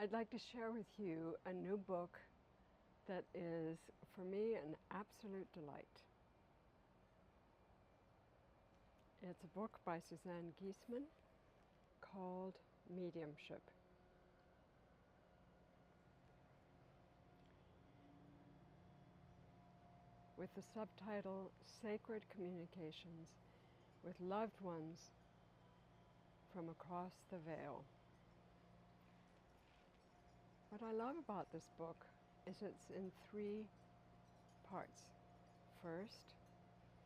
I'd like to share with you a new book that is, for me, an absolute delight. It's a book by Suzanne Giesemann called Mediumship. With the subtitle Sacred Communications with Loved Ones from Across the Veil. What I love about this book is it's in 3 parts. First,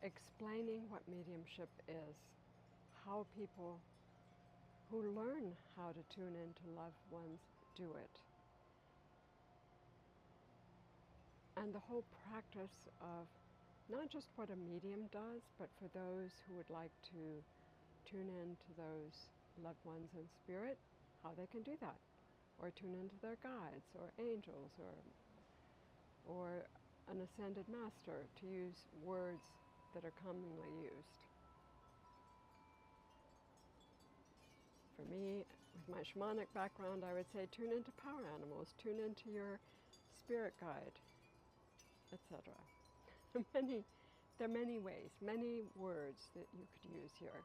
explaining what mediumship is, how people who learn how to tune into loved ones do it, and the whole practice of not just what a medium does, but for those who would like to tune into those loved ones in spirit, how they can do that, or tune into their guides or angels or an ascended master, to use words that are commonly used. For me, with my shamanic background, I would say tune into power animals, tune into your spirit guide, etc. There are many ways, many words that you could use here.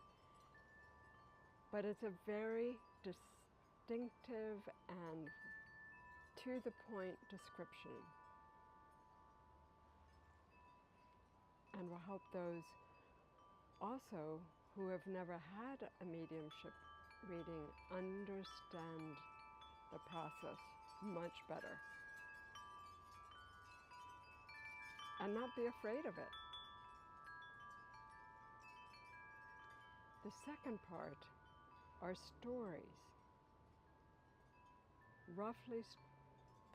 But it's a very distinctive and to-the-point description, and will help those also who have never had a mediumship reading understand the process much better and not be afraid of it. The second part are stories, roughly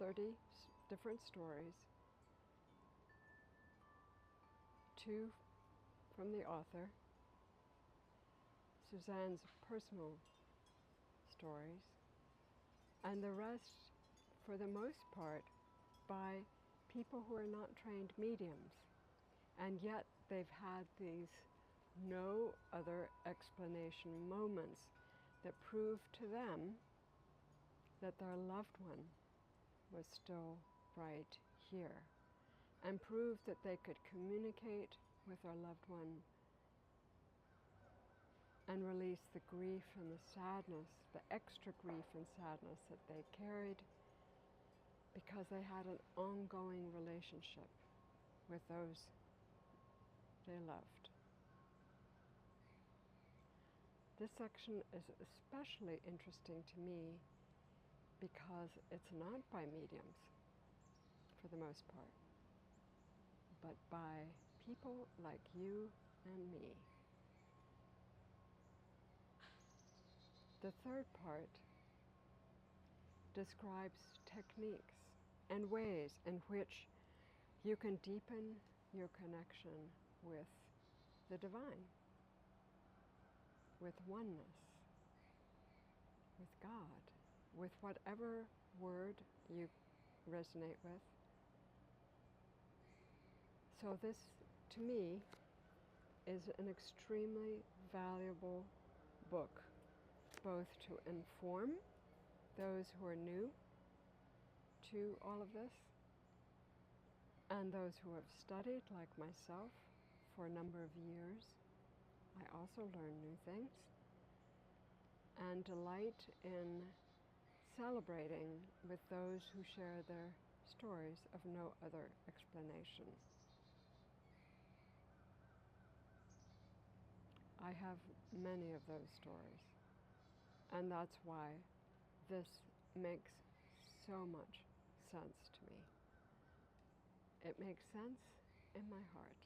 30 different stories, 2 from the author, Suzanne's personal stories, and the rest, for the most part, by people who are not trained mediums, and yet they've had these no other explanation moments that prove to them that their loved one was still right here, and prove that they could communicate with their loved one and release the grief and the sadness, the extra grief and sadness that they carried because they had an ongoing relationship with those they loved. This section is especially interesting to me because it's not by mediums, for the most part, but by people like you and me. The third part describes techniques and ways in which you can deepen your connection with the divine, with oneness, with God, with whatever word you resonate with. So this, to me, is an extremely valuable book, both to inform those who are new to all of this, and those who have studied, like myself, for a number of years. I also learn new things, and delight in celebrating with those who share their stories of no other explanation. I have many of those stories, and that's why this makes so much sense to me. It makes sense in my heart.